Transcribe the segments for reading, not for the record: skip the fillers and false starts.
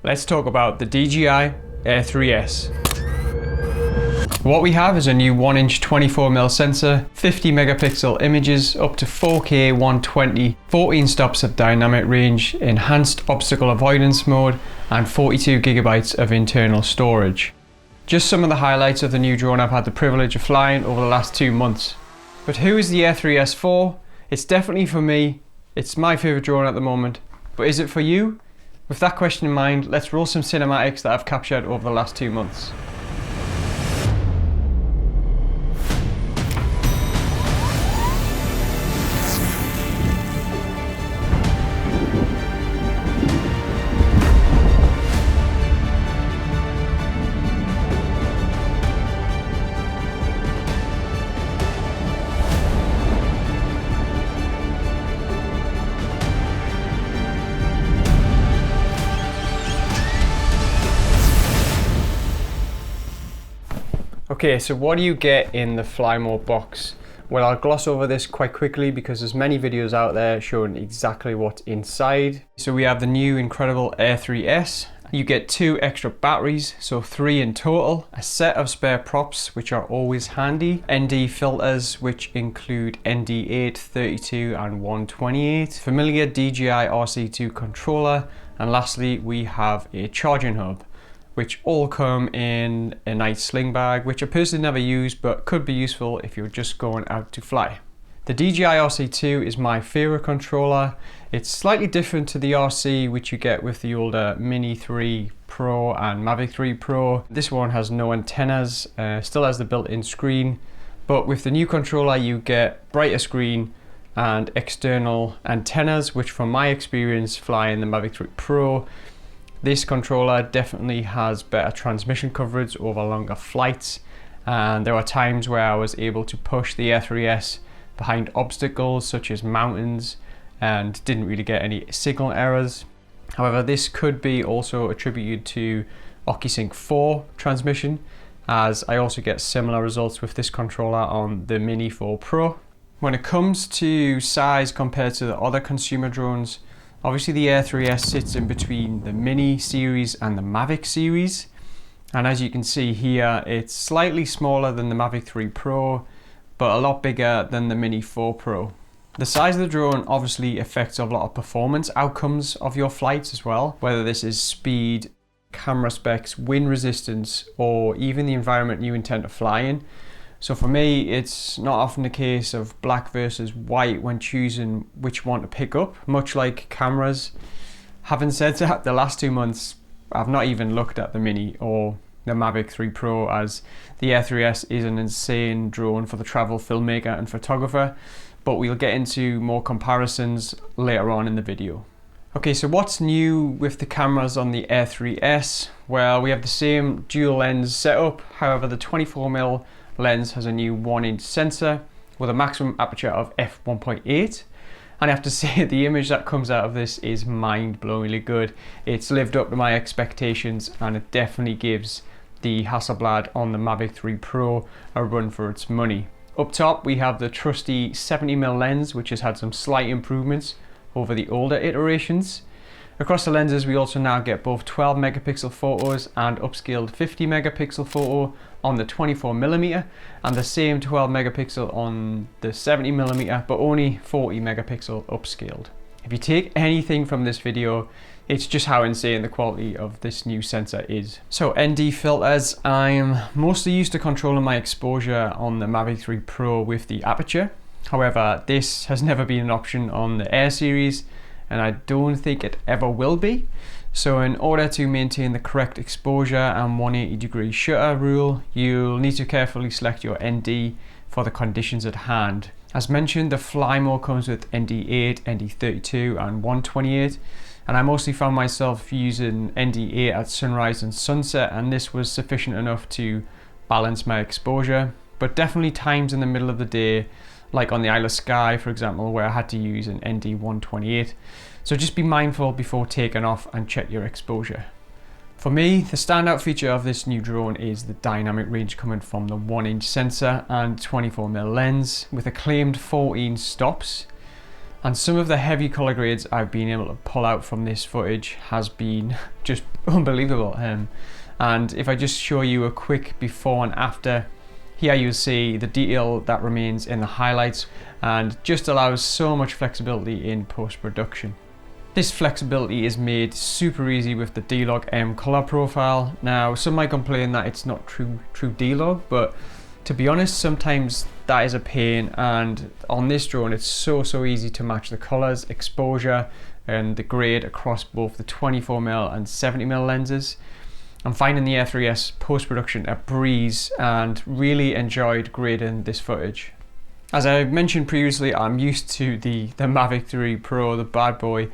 Let's talk about the DJI AIR3S. What we have is a new 1-inch 24mm sensor, 50 megapixel images, up to 4K 120, 14 stops of dynamic range, enhanced obstacle avoidance mode, and 42 gigabytes of internal storage. Just some of the highlights of the new drone I've had the privilege of flying over the last 2 months. But who is the AIR3S for? It's definitely for me. It's my favourite drone at the moment. But is it for you? With that question in mind, let's roll some cinematics that I've captured over the last 2 months. Okay, so what do you get in the Fly Mode box? Well, I'll gloss over this quite quickly because there's many videos out there showing exactly what's inside. So we have the new incredible AIR3S. You get 2 extra batteries, so 3 in total, a set of spare props, which are always handy, ND filters, which include ND8, 32 and 128, familiar DJI RC2 controller, and lastly, we have a charging hub, which all come in a nice sling bag, which I personally never use, but could be useful if you're just going out to fly. The DJI RC2 is my favorite controller. It's slightly different to the RC, which you get with the older Mini 3 Pro and Mavic 3 Pro. This one has no antennas, still has the built-in screen, but with the new controller you get brighter screen and external antennas, which from my experience flying the Mavic 3 Pro, this controller definitely has better transmission coverage over longer flights, and there are times where I was able to push the AIR3S behind obstacles such as mountains and didn't really get any signal errors. However, this could be also attributed to OcuSync 4 transmission, as I also get similar results with this controller on the Mini 4 Pro. When it comes to size compared to the other consumer drones, obviously the AIR3S sits in between the Mini series and the Mavic series, and as you can see here, it's slightly smaller than the Mavic 3 Pro, but a lot bigger than the Mini 4 Pro. The size of the drone obviously affects a lot of performance outcomes of your flights as well, whether this is speed, camera specs, wind resistance, or even the environment you intend to fly in. So for me, it's not often a case of black versus white when choosing which one to pick up, much like cameras. Having said that, the last 2 months, I've not even looked at the Mini or the Mavic 3 Pro, as the AIR3S is an insane drone for the travel filmmaker and photographer, but we'll get into more comparisons later on in the video. Okay, so what's new with the cameras on the AIR3S? Well, we have the same dual lens setup, however the 24mm lens has a new 1-inch sensor with a maximum aperture of f1.8, and I have to say the image that comes out of this is mind-blowingly good. It's lived up to my expectations, and it definitely gives the Hasselblad on the Mavic 3 Pro a run for its money. Up top we have the trusty 70mm lens, which has had some slight improvements over the older iterations. Across the lenses we also now get both 12 megapixel photos and upscaled 50 megapixel photo on the 24mm, and the same 12 megapixel on the 70mm, but only 40 megapixel upscaled. If you take anything from this video, it's just how insane the quality of this new sensor is. So ND filters, I'm mostly used to controlling my exposure on the Mavic 3 Pro with the aperture. However, this has never been an option on the Air series, and I don't think it ever will be. So in order to maintain the correct exposure and 180-degree shutter rule, you'll need to carefully select your ND for the conditions at hand. As mentioned, the Fly Mode comes with ND8, ND32 and 128, and I mostly found myself using ND8 at sunrise and sunset, and this was sufficient enough to balance my exposure. But definitely times in the middle of the day, like on the Isle of Skye for example, where I had to use an ND128. So just be mindful before taking off and check your exposure. For me, the standout feature of this new drone is the dynamic range coming from the 1-inch sensor and 24mm lens with a claimed 14 stops. And some of the heavy color grades I've been able to pull out from this footage has been just unbelievable. And if I just show you a quick before and after, here you'll see the detail that remains in the highlights and just allows so much flexibility in post-production. This flexibility is made super easy with the DLOG-M color profile. Now, some might complain that it's not true D-Log, but to be honest, sometimes that is a pain, and on this drone it's so easy to match the colors, exposure and the grade across both the 24mm and 70mm lenses. I'm finding the AIR3S post-production a breeze and really enjoyed grading this footage. As I mentioned previously, I'm used to the Mavic 3 Pro, the bad boy,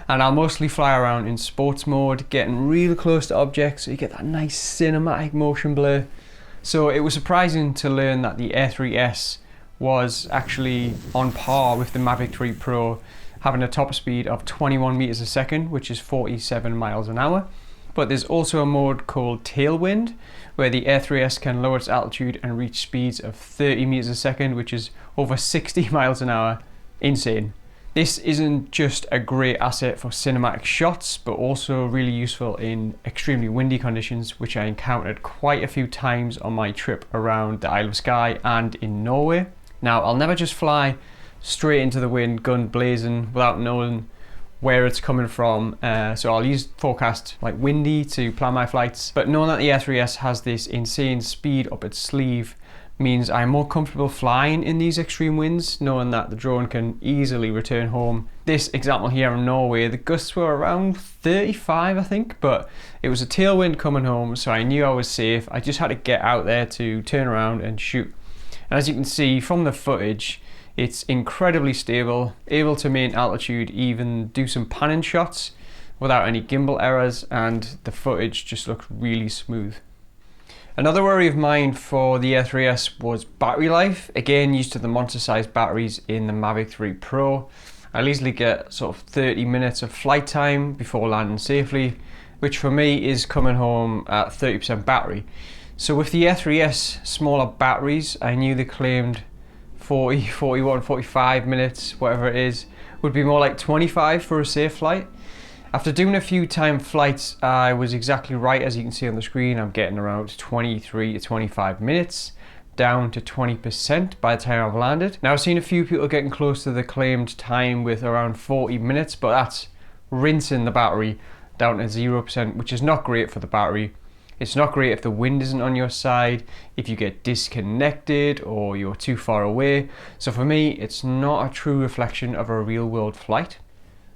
and I'll mostly fly around in sports mode, getting real close to objects so you get that nice cinematic motion blur. So it was surprising to learn that the AIR3S was actually on par with the Mavic 3 Pro, having a top speed of 21 meters a second, which is 47 miles an hour. But there's also a mode called Tailwind, where the AIR3S can lower its altitude and reach speeds of 30 meters a second, which is over 60 miles an hour. Insane. This isn't just a great asset for cinematic shots, but also really useful in extremely windy conditions, which I encountered quite a few times on my trip around the Isle of Skye and in Norway. Now, I'll never just fly straight into the wind, gun blazing, without knowing where it's coming from, so I'll use forecast like windy to plan my flights, but knowing that the AIR3S has this insane speed up its sleeve means I'm more comfortable flying in these extreme winds, knowing that the drone can easily return home. This example here in Norway, the gusts were around 35 I think, but it was a tailwind coming home, so I knew I was safe. I just had to get out there to turn around and shoot. And as you can see from the footage, it's incredibly stable, able to maintain altitude, even do some panning shots without any gimbal errors, and the footage just looks really smooth. Another worry of mine for the AIR3S was battery life. Again, used to the monster sized batteries in the Mavic 3 Pro. I'll easily get sort of 30 minutes of flight time before landing safely, which for me is coming home at 30% battery. So with the AIR3S smaller batteries, I knew they claimed 40, 41, 45 minutes, whatever it is, would be more like 25 for a safe flight. After doing a few time flights, I was exactly right. As you can see on the screen, I'm getting around 23 to 25 minutes, down to 20% by the time I've landed. Now, I've seen a few people getting close to the claimed time with around 40 minutes, but that's rinsing the battery down to 0%, which is not great for the battery. It's not great if the wind isn't on your side, if you get disconnected or you're too far away. So for me, it's not a true reflection of a real world flight.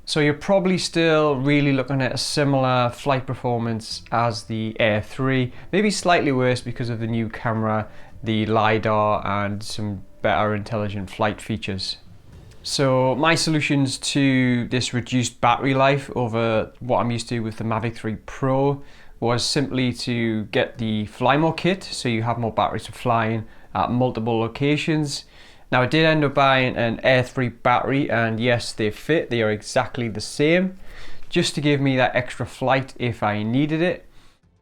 So you're probably still really looking at a similar flight performance as the AIR3, maybe slightly worse because of the new camera, the LIDAR and some better intelligent flight features. So my solutions to this reduced battery life over what I'm used to with the Mavic 3 Pro was simply to get the Fly More kit, so you have more batteries for flying at multiple locations. Now, I did end up buying an AIR3 battery, and yes, they fit, they are exactly the same, just to give me that extra flight if I needed it.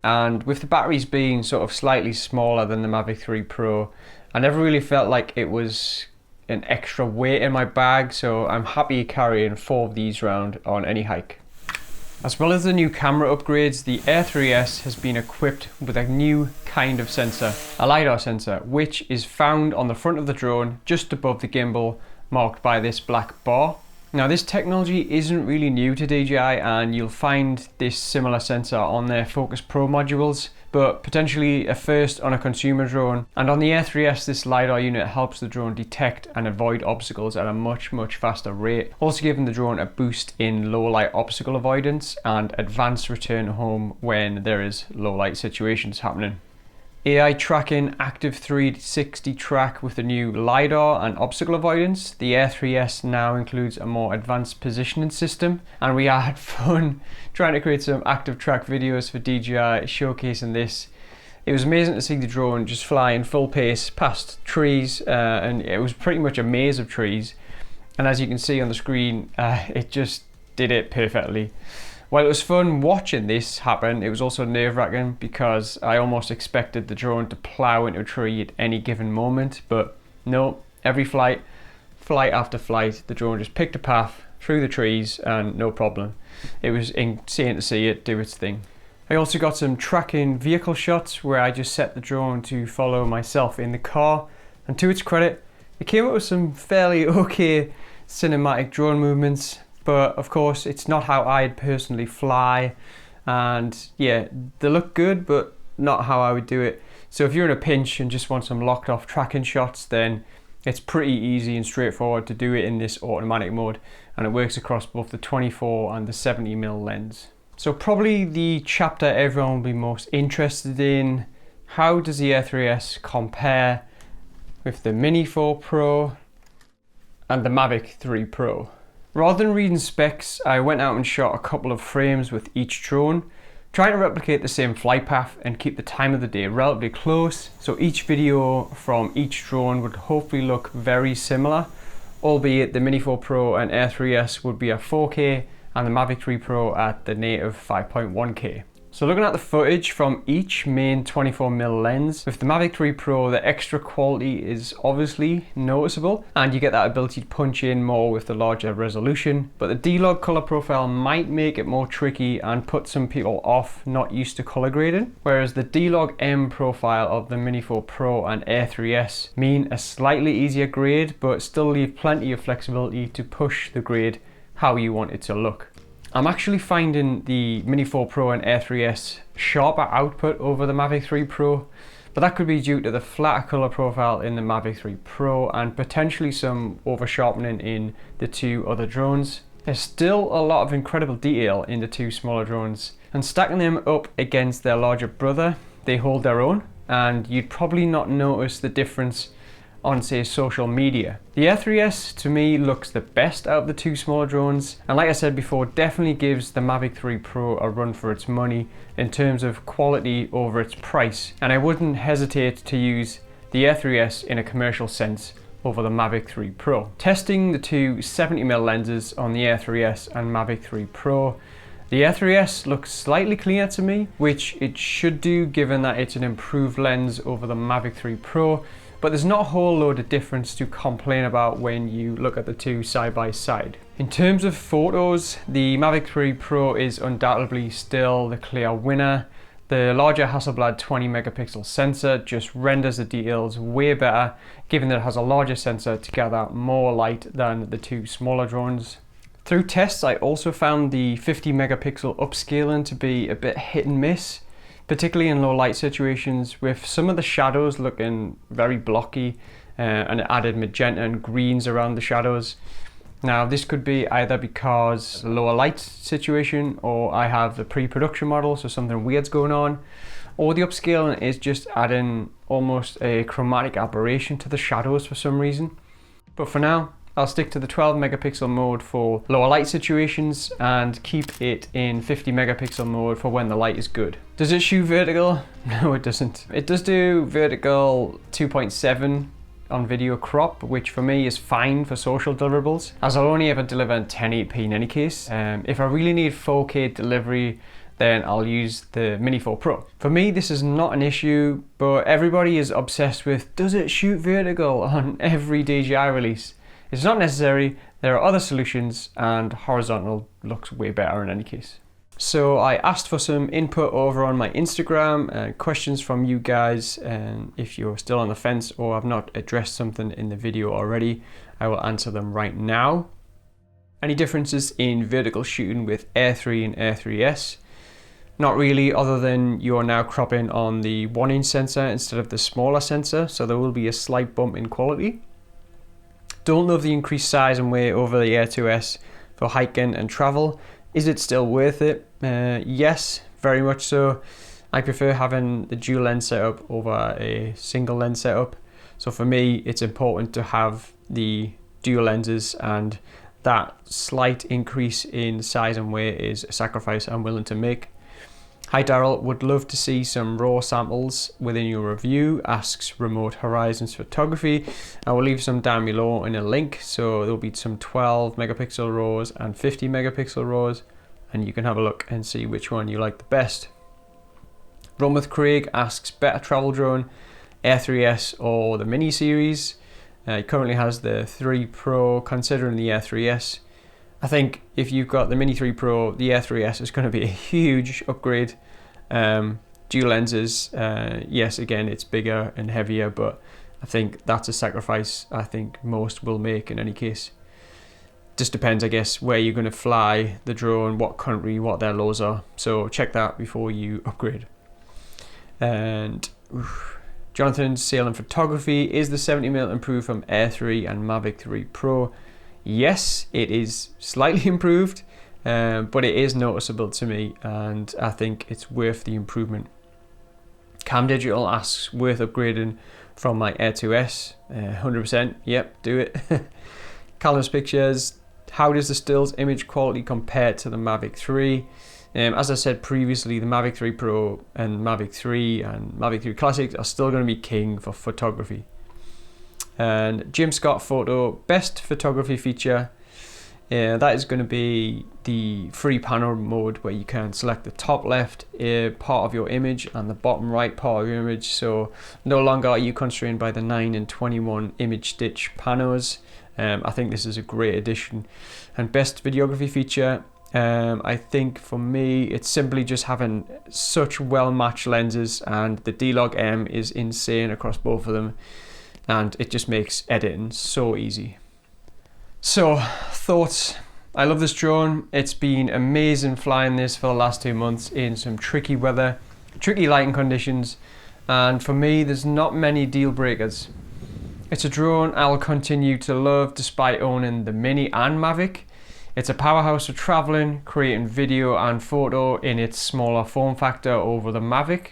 And with the batteries being sort of slightly smaller than the Mavic 3 Pro, I never really felt like it was an extra weight in my bag, so I'm happy carrying 4 of these around on any hike. As well as the new camera upgrades, the AIR3S has been equipped with a new kind of sensor, a LIDAR sensor, which is found on the front of the drone just above the gimbal, marked by this black bar. Now, this technology isn't really new to DJI, and you'll find this similar sensor on their Focus Pro modules, but potentially a first on a consumer drone. And on the AIR3S, this LIDAR unit helps the drone detect and avoid obstacles at a much faster rate, also giving the drone a boost in low light obstacle avoidance and advanced return home when there is low light situations happening. AI tracking, active 360 track with the new LIDAR and obstacle avoidance. The AIR3S now includes a more advanced positioning system, and we had fun trying to create some active track videos for DJI showcasing this. It was amazing to see the drone just fly in full pace past trees, and it was pretty much a maze of trees. And as you can see on the screen, it just did it perfectly. While it was fun watching this happen, it was also nerve-wracking because I almost expected the drone to plow into a tree at any given moment, but no, every flight flight after flight, the drone just picked a path through the trees and no problem. It was insane to see it do its thing. I also got some tracking vehicle shots where I just set the drone to follow myself in the car, and to its credit, it came up with some fairly okay cinematic drone movements, but of course it's not how I'd personally fly, and yeah, they look good but not how I would do it. So if you're in a pinch and just want some locked off tracking shots, then it's pretty easy and straightforward to do it in this automatic mode, and it works across both the 24 and the 70mm lens. So probably the chapter everyone will be most interested in: how does the AIR3S compare with the Mini 4 Pro and the Mavic 3 Pro? Rather than reading specs, I went out and shot a couple of frames with each drone, trying to replicate the same flight path and keep the time of the day relatively close, so each video from each drone would hopefully look very similar, albeit the Mini 4 Pro and AIR3S would be at 4K and the Mavic 3 Pro at the native 5.1K. So looking at the footage from each main 24mm lens, with the Mavic 3 Pro the extra quality is obviously noticeable, and you get that ability to punch in more with the larger resolution, but the D-Log color profile might make it more tricky and put some people off not used to color grading, whereas the DLOG-M profile of the Mini 4 Pro and AIR3S mean a slightly easier grade, but still leave plenty of flexibility to push the grade how you want it to look. I'm actually finding the Mini 4 Pro and AIR3S sharper output over the Mavic 3 Pro, but that could be due to the flatter color profile in the Mavic 3 Pro and potentially some over sharpening in the two other drones. There's still a lot of incredible detail in the two smaller drones, and stacking them up against their larger brother, they hold their own, and you'd probably not notice the difference on, say, social media. The AIR3S to me looks the best out of the two smaller drones, and like I said before, definitely gives the Mavic 3 Pro a run for its money in terms of quality over its price, and I wouldn't hesitate to use the AIR3S in a commercial sense over the Mavic 3 Pro. Testing the two 70mm lenses on the AIR3S and Mavic 3 Pro, the AIR3S looks slightly cleaner to me, which it should do given that it's an improved lens over the Mavic 3 Pro, but there's not a whole load of difference to complain about when you look at the two side by side. In terms of photos, the Mavic 3 Pro is undoubtedly still the clear winner. The larger Hasselblad 20MP sensor just renders the details way better, given that it has a larger sensor to gather more light than the two smaller drones. Through tests, I also found the 50MP upscaling to be a bit hit and miss, particularly in low light situations, with some of the shadows looking very blocky and it added magenta and greens around the shadows. Now this could be either because a lower light situation, or I have the pre-production model, so something weird's going on, or the upscaling is just adding almost a chromatic aberration to the shadows for some reason. But for now, I'll stick to the 12MP mode for lower light situations and keep it in 50MP mode for when the light is good. Does it shoot vertical? No, it doesn't. It does do vertical 2.7 on video crop, which for me is fine for social deliverables, as I'll only ever deliver 1080p in any case. If I really need 4K delivery, then I'll use the Mini 4 Pro. For me, this is not an issue, but everybody is obsessed with, does it shoot vertical on every DJI release? It's not necessary, there are other solutions, and horizontal looks way better in any case. So I asked for some input over on my Instagram and questions from you guys, and if you're still on the fence or have not addressed something in the video already, I will answer them right now. Any differences in vertical shooting with AIR3 and AIR3S? Not really, other than you are now cropping on the 1" sensor instead of the smaller sensor, so there will be a slight bump in quality. Don't love the increased size and weight over the AIR2S for hiking and travel. Is it still worth it? Yes, very much so. I prefer having the dual lens setup over a single lens setup. So for me, it's important to have the dual lenses, and that slight increase in size and weight is a sacrifice I'm willing to make. Hi Daryl, would love to see some raw samples within your review, asks Remote Horizons Photography. I will leave some down below in a link, so there'll be some 12MP RAWs and 50MP RAWs, and you can have a look and see which one you like the best. Run with Craig asks, better travel drone, AIR3S or the Mini series? It currently has the 3 Pro, considering the AIR3S. I think if you've got the Mini 3 Pro, the AIR3S is going to be a huge upgrade. Dual lenses, yes, again, it's bigger and heavier, but I think that's a sacrifice I think most will make in any case. Just depends, I guess, where you're going to fly the drone, what country, what their laws are. So check that before you upgrade. And Jonathan's sailing photography. Is the 70mm improved from AIR3 and Mavic 3 Pro? Yes, it is slightly improved, but it is noticeable to me, and I think it's worth the improvement. Cam Digital asks, worth upgrading from my AIR3S? 100%, yep, do it. Callum's Pictures, how does the stills image quality compare to the Mavic 3? As I said previously, the Mavic 3 Pro and Mavic 3 and Mavic 3 Classic are still going to be king for photography. And Jim Scott Photo, best photography feature, that is going to be the free panel mode, where you can select the top left part of your image and the bottom right part of your image, so no longer are you constrained by the 9 and 21 image stitch panels. I think this is a great addition. And best videography feature, I think for me it's simply just having such well matched lenses, and the DLOG-M is insane across both of them, and it just makes editing so easy. So, thoughts. I love this drone. It's been amazing flying this for the last 2 months in some tricky weather, tricky lighting conditions, and for me there's not many deal breakers. It's a drone I'll continue to love despite owning the Mini and Mavic. It's a powerhouse for traveling, creating video and photo in its smaller form factor over the Mavic.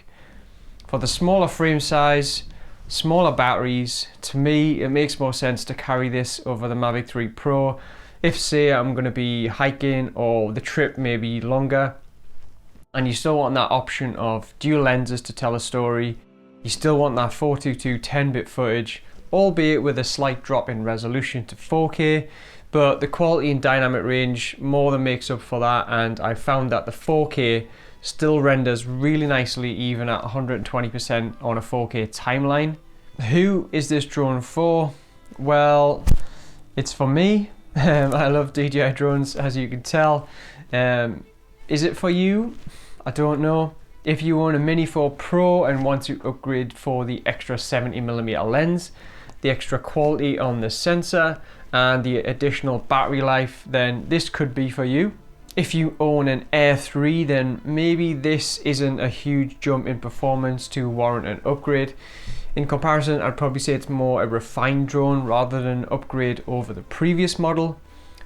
For the smaller frame size, smaller batteries, to me it makes more sense to carry this over the Mavic 3 Pro if, say, I'm going to be hiking or the trip may be longer and you still want that option of dual lenses to tell a story. You still want that 422 10-bit footage, albeit with a slight drop in resolution to 4K, but the quality and dynamic range more than makes up for that, and I found that the 4K still renders really nicely even at 120% on a 4K timeline. Who is this drone for? Well, it's for me. I love DJI drones, as you can tell. Is it for you? I don't know. If you own a Mini 4 Pro and want to upgrade for the extra 70mm lens, the extra quality on the sensor, and the additional battery life, then this could be for you. If you own an AIR3, then maybe this isn't a huge jump in performance to warrant an upgrade. In comparison, I'd probably say it's more a refined drone rather than an upgrade over the previous model.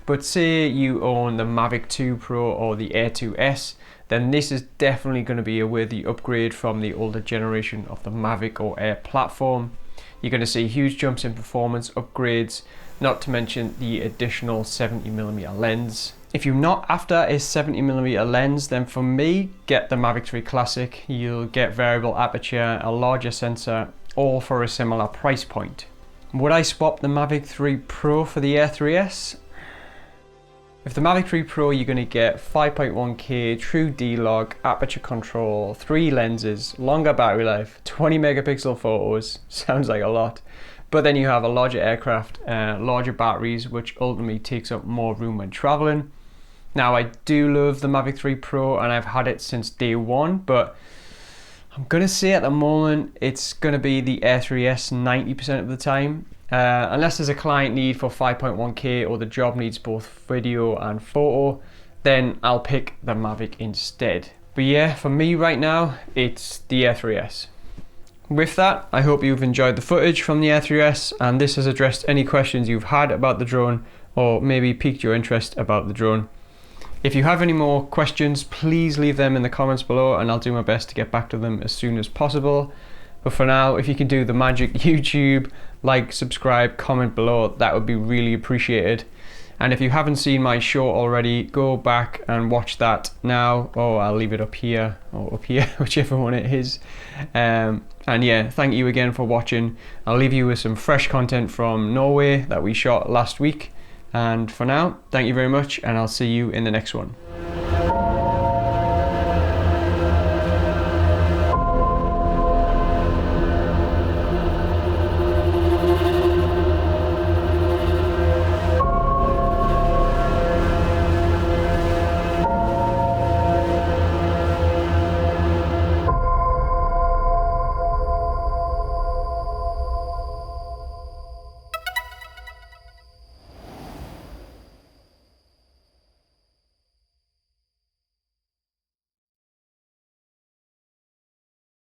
But say you own the Mavic 2 Pro or the AIR3S, then this is definitely going to be a worthy upgrade from the older generation of the Mavic or Air platform. You're going to see huge jumps in performance upgrades, not to mention the additional 70mm lens. If you're not after a 70mm lens, then for me, get the Mavic 3 Classic. You'll get variable aperture, a larger sensor, all for a similar price point. Would I swap the Mavic 3 Pro for the AIR3S? With the Mavic 3 Pro, you're going to get 5.1K true D-Log, aperture control, 3 lenses, longer battery life, 20 megapixel photos, sounds like a lot. But then you have a larger aircraft, larger batteries, which ultimately takes up more room when traveling. Now, I do love the Mavic 3 Pro and I've had it since day one, but I'm going to say at the moment, it's going to be the AIR3S 90% of the time. Unless there's a client need for 5.1K or the job needs both video and photo, then I'll pick the Mavic instead. But yeah, for me right now, it's the AIR3S. With that, I hope you've enjoyed the footage from the AIR3S and this has addressed any questions you've had about the drone or maybe piqued your interest about the drone. If you have any more questions, please leave them in the comments below and I'll do my best to get back to them as soon as possible. But for now, if you can do the magic YouTube, like, subscribe, comment below, that would be really appreciated. And if you haven't seen my short already, go back and watch that now, or I'll leave it up here, or up here, whichever one it is. And yeah, thank you again for watching. I'll leave you with some fresh content from Norway that we shot last week. And for now, thank you very much, and I'll see you in the next one.